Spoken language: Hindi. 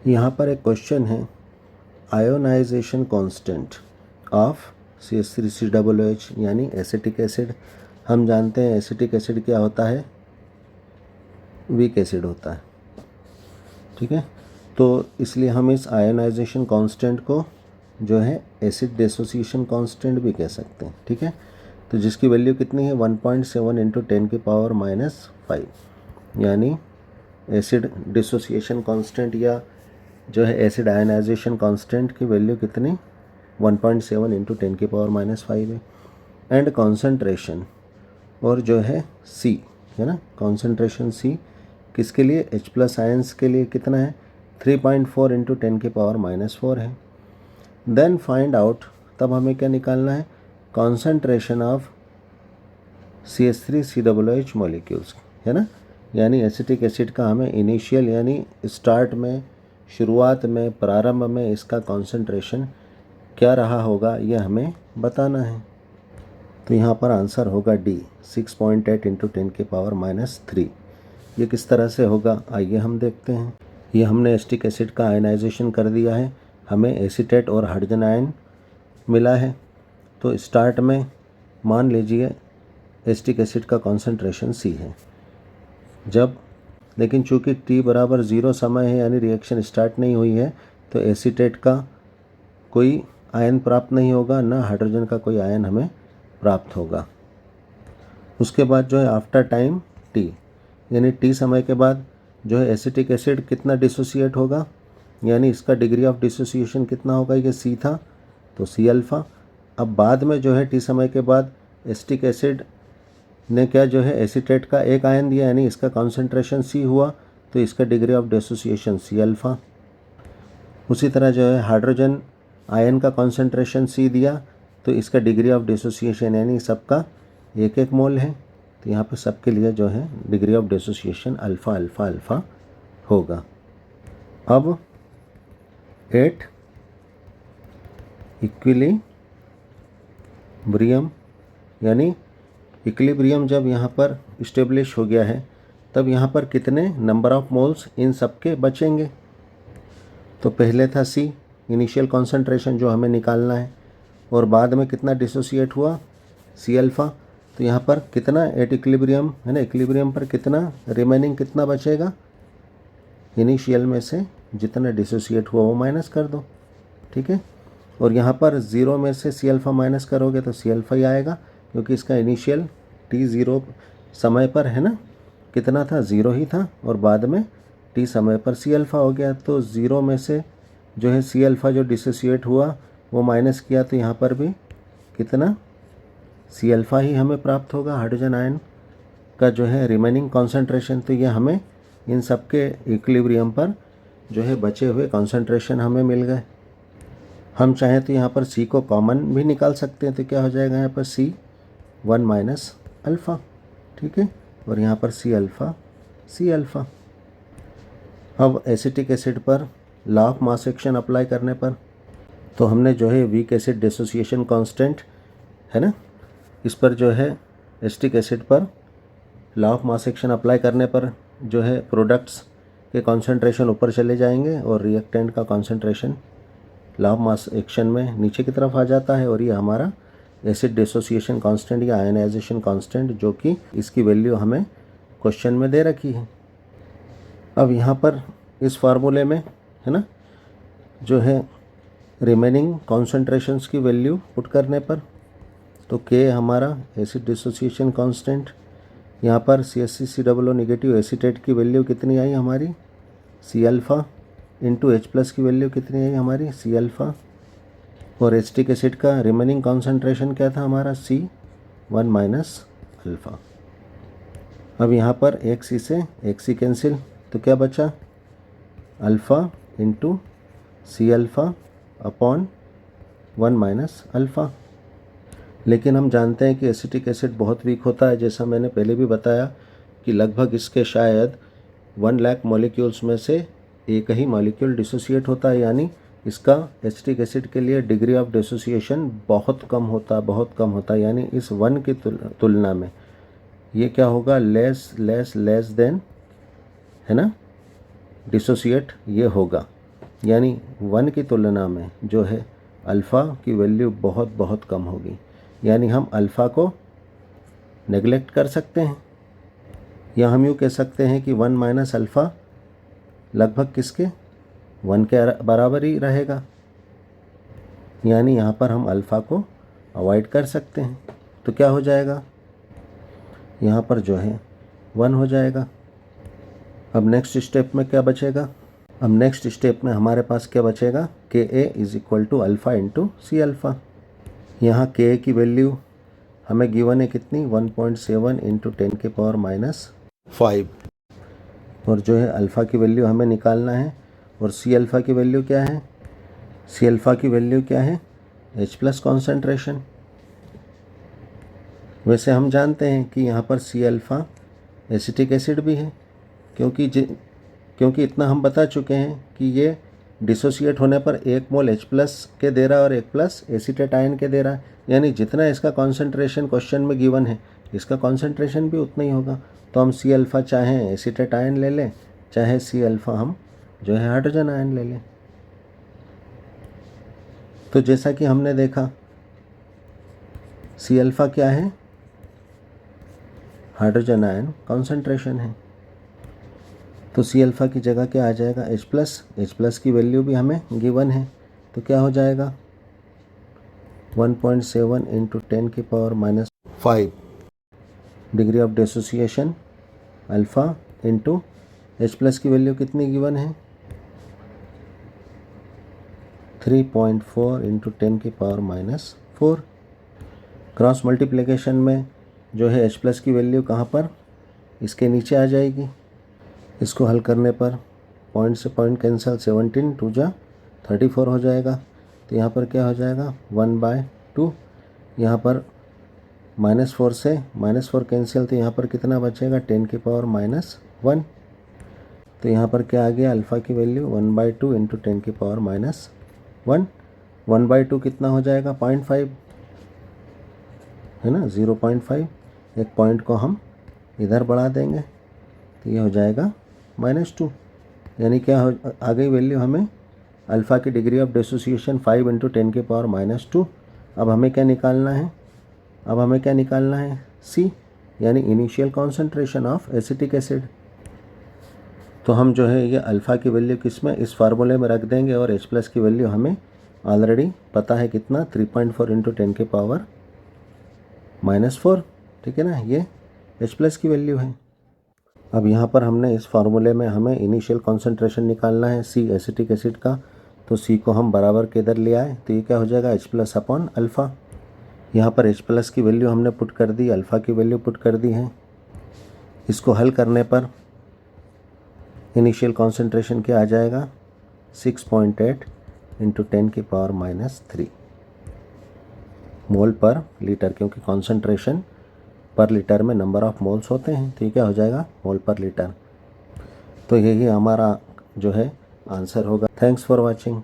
यहाँ पर एक क्वेश्चन है, आयोनाइजेशन कांस्टेंट ऑफ CH3COOH यानी एसिटिक एसिड। हम जानते हैं एसिटिक एसिड क्या होता है, वीक एसिड होता है, ठीक है। तो इसलिए हम इस आयोनाइजेशन कांस्टेंट को जो है एसिड डिसोसिएशन कांस्टेंट भी कह सकते हैं, ठीक है। तो जिसकी वैल्यू कितनी है 1.7 इंटू 10⁻⁻5, यानी एसिड डिसोसिएशन कांस्टेंट या जो है एसिड आयनाइजेशन कांस्टेंट की वैल्यू कितनी 1.7 इंटू 10⁻⁻5 है। एंड कॉन्सेंट्रेशन और जो है C है ना, कॉन्सेंट्रेशन C किसके लिए, H+ आयंस के लिए कितना है 3.4 इंटू 10⁻⁻4 है। देन फाइंड आउट, तब हमें क्या निकालना है, कॉन्सेंट्रेशन ऑफ CH3COOH मॉलिक्यूल्स, है ना। यानी एसिटिक एसिड का हमें इनिशियल यानी स्टार्ट में, शुरुआत में, प्रारंभ में इसका कॉन्सेंट्रेशन क्या रहा होगा यह हमें बताना है। तो यहाँ पर आंसर होगा डी 6.8 इंटू 10⁻⁻3। ये किस तरह से होगा आइए हम देखते हैं। ये हमने एसिटिक एसिड का आयनाइजेशन कर दिया है, हमें एसीटेट और हाइड्रोजन आयन मिला है। तो स्टार्ट में मान लीजिए एसिटिक एसिड का कॉन्सेंट्रेशन C है, जब लेकिन चूंकि t बराबर 0 समय है यानी रिएक्शन स्टार्ट नहीं हुई है, तो एसीटेट का कोई आयन प्राप्त नहीं होगा, ना हाइड्रोजन का कोई आयन हमें प्राप्त होगा। उसके बाद जो है आफ्टर टाइम t यानी t समय के बाद जो है एसिटिक एसिड कितना डिसोसिएट होगा, यानी इसका डिग्री ऑफ डिसोसिएशन कितना होगा, ये C था तो C अल्फ़ा। अब बाद में जो है t समय के बाद एसिटिक एसिड ने क्या जो है एसीटेट का एक आयन दिया, यानी इसका कॉन्सेंट्रेशन C हुआ, तो इसका degree of dissociation C alpha. उसी तरह जो है हाइड्रोजन आयन का कॉन्सेंट्रेशन C दिया, तो इसका डिग्री ऑफ डिसोसिएशन यानी सबका 1-1 मोल है, तो यहाँ पे सबके लिए जो है degree of dissociation alpha alpha alpha होगा। अब 8 इक्विलिब्रियम, यानी इक्विलिब्रियम जब यहाँ पर इस्टेब्लिश हो गया है, तब यहाँ पर कितने नंबर ऑफ मोल्स इन सब के बचेंगे। तो पहले था C इनिशियल कॉन्सेंट्रेशन जो हमें निकालना है, और बाद में कितना डिसोसिएट हुआ C अल्फ़ा। तो यहाँ पर कितना एट इक्विलिब्रियम है ना, इक्विलिब्रियम पर कितना रिमेनिंग कितना बचेगा, इनिशियल में से जितना डिसोसिएट हुआ वो माइनस कर दो, ठीक है। और यहाँ पर 0 में से C अल्फ़ा माइनस करोगे तो C अल्फ़ा ही आएगा, क्योंकि इसका इनिशियल t0 समय पर है ना कितना था 0 ही था, और बाद में t समय पर C अल्फ़ा हो गया। तो 0 में से जो है C अल्फ़ा जो डिसोसिएट हुआ वो माइनस किया, तो यहाँ पर भी कितना C अल्फ़ा ही हमें प्राप्त होगा, हाइड्रोजन आयन का जो है रिमेनिंग कॉन्सेंट्रेशन। तो यह हमें इन सब के इक्विलिब्रियम पर जो है बचे हुए कॉन्सेंट्रेशन हमें मिल गए। हम चाहें तो यहाँ पर C को कॉमन भी निकाल सकते हैं, तो क्या हो जाएगा यहाँ पर C1 माइनस अल्फ़ा, ठीक है, और यहाँ पर C अल्फ़ा C अल्फ़ा। अब एसिटिक एसिड पर law of mass action apply करने पर, तो हमने जो है वीक एसिड डिसोसिएशन कांस्टेंट है ना, इस पर जो है एसिटिक एसिड पर law of mass action apply करने पर जो है प्रोडक्ट्स के कॉन्सेंट्रेशन ऊपर चले जाएंगे और रिएक्टेंट का concentration law of mass action में नीचे की तरफ आ जाता है, और ये हमारा एसिड डिसोसिएशन कांस्टेंट या आयनाइजेशन कांस्टेंट, जो कि इसकी वैल्यू हमें क्वेश्चन में दे रखी है। अब यहाँ पर इस फार्मूले में है ना जो है रिमेनिंग कॉन्सेंट्रेशंस की वैल्यू पुट करने पर, तो K हमारा एसिड डिसोसिएशन कांस्टेंट, यहाँ पर CH3COO नेगेटिव एसीटेट की वैल्यू कितनी आई हमारी C अल्फ़ा, इंटू H+ की वैल्यू कितनी आई हमारी C अल्फ़ा, और एसिटिक एसिड का रिमेनिंग कॉन्सेंट्रेशन क्या था हमारा C1 माइनस अल्फ़ा। अब यहाँ पर एक C से एक C कैंसिल, तो क्या बचा alpha into C alpha upon 1 minus alpha. लेकिन हम जानते हैं कि एसिटिक एसिड बहुत वीक होता है, जैसा मैंने पहले भी बताया कि लगभग इसके शायद 1 लाख मॉलिक्यूल्स में से एक ही मॉलिक्यूल डिसोसिएट होता है, यानी इसका एसिटिक एसिड के लिए डिग्री ऑफ डिसोसिएशन बहुत कम होता है, यानी इस 1 की तुलना में ये क्या होगा, लेस देन है ना डिसोसिएट ये होगा। यानी 1 की तुलना में जो है अल्फ़ा की वैल्यू बहुत बहुत कम होगी, यानी हम अल्फ़ा को नेगलेक्ट कर सकते हैं, या हम यूँ कह सकते हैं कि 1 माइनस अल्फ़ा लगभग किसके 1 के बराबर ही रहेगा, यानी यहाँ पर हम अल्फ़ा को अवॉइड कर सकते हैं। तो क्या हो जाएगा, यहाँ पर जो है 1 हो जाएगा। अब नेक्स्ट स्टेप में क्या बचेगा, अब नेक्स्ट स्टेप में हमारे पास क्या बचेगा, k a is equal to alpha into c alpha. यहाँ के ए की वैल्यू हमें गिवन है कितनी, 1.7 इंटू 10 के पावर माइनस 5, और जो है अल्फ़ा की वैल्यू हमें निकालना है। और सी अल्फ़ा की वैल्यू क्या है, सी अल्फ़ा की वैल्यू क्या है, H प्लस कॉन्सेंट्रेशन। वैसे हम जानते हैं कि यहाँ पर सी अल्फ़ा एसिटिक एसिड भी है, क्योंकि इतना हम बता चुके हैं कि ये डिसोसिएट होने पर 1 मोल H प्लस के दे रहा है और 1 प्लस एसीटेट आयन के दे रहा है, यानी जितना इसका कॉन्सेंट्रेशन क्वेश्चन में गिवन है इसका कॉन्सेंट्रेशन भी उतना ही होगा। तो हम सी अल्फ़ा चाहे एसीटेट आयन ले लें, चाहे सी अल्फ़ा हम जो है हाइड्रोजन आयन ले लें। तो जैसा कि हमने देखा सी अल्फ़ा क्या है, हाइड्रोजन आयन कॉन्सेंट्रेशन है। तो सी अल्फ़ा की जगह क्या आ जाएगा, H प्लस की वैल्यू भी हमें गिवन है, तो क्या हो जाएगा 1.7 इंटू 10 की power minus 5 degree of dissociation alpha into H plus की वैल्यू कितनी गिवन है, 3.4 इंटू 10 की पावर माइनस 4। क्रॉस मल्टीप्लिकेशन में जो है H प्लस की वैल्यू कहाँ पर, इसके नीचे आ जाएगी। इसको हल करने पर पॉइंट से पॉइंट कैंसिल, 17 2 जा 34 हो जाएगा। तो यहाँ पर क्या हो जाएगा 1/2, यहाँ पर -4 से -4 कैंसिल, तो यहाँ पर कितना बचेगा 10 की पावर माइनस 1। तो यहाँ पर क्या आ गया, अल्फ़ा की वैल्यू 1/2 इंटू 10 की पावर माइनस 1। 1/2 कितना हो जाएगा 0.5 है ना, 0.5। एक पॉइंट को हम इधर बढ़ा देंगे तो ये हो जाएगा -2, यानी क्या हो आ गई वैल्यू हमें अल्फ़ा की डिग्री ऑफ डिसोसिएशन 5 इंटू 10 की पावर -2। अब हमें क्या निकालना है, अब हमें क्या निकालना है, सी, यानी initial concentration of acetic acid. तो हम जो है ये अल्फ़ा की वैल्यू किस में, इस फार्मूले में रख देंगे, और H प्लस की वैल्यू हमें ऑलरेडी पता है कितना, 3.4 इंटू 10 की पावर -4, ठीक है ना, ये H प्लस की वैल्यू है। अब यहाँ पर हमने इस फार्मूले में हमें इनिशियल कॉन्सेंट्रेशन निकालना है सी एसिटिक एसिड का, तो सी को हम बराबर के इधर ले आए, तो ये क्या हो जाएगा H प्लस अपॉन अल्फ़ा। यहाँ पर H प्लस की वैल्यू हमने पुट कर दी, अल्फ़ा की वैल्यू पुट कर दी है। इसको हल करने पर इनिशियल कॉन्सेंट्रेशन क्या आ जाएगा, 6.8 इंटू 10 की पावर -3 मोल पर लीटर, क्योंकि कॉन्सेंट्रेशन पर लीटर में नंबर ऑफ मोल्स होते हैं, तो ये क्या हो जाएगा मोल पर लीटर। तो यही हमारा जो है आंसर होगा। Thanks for watching.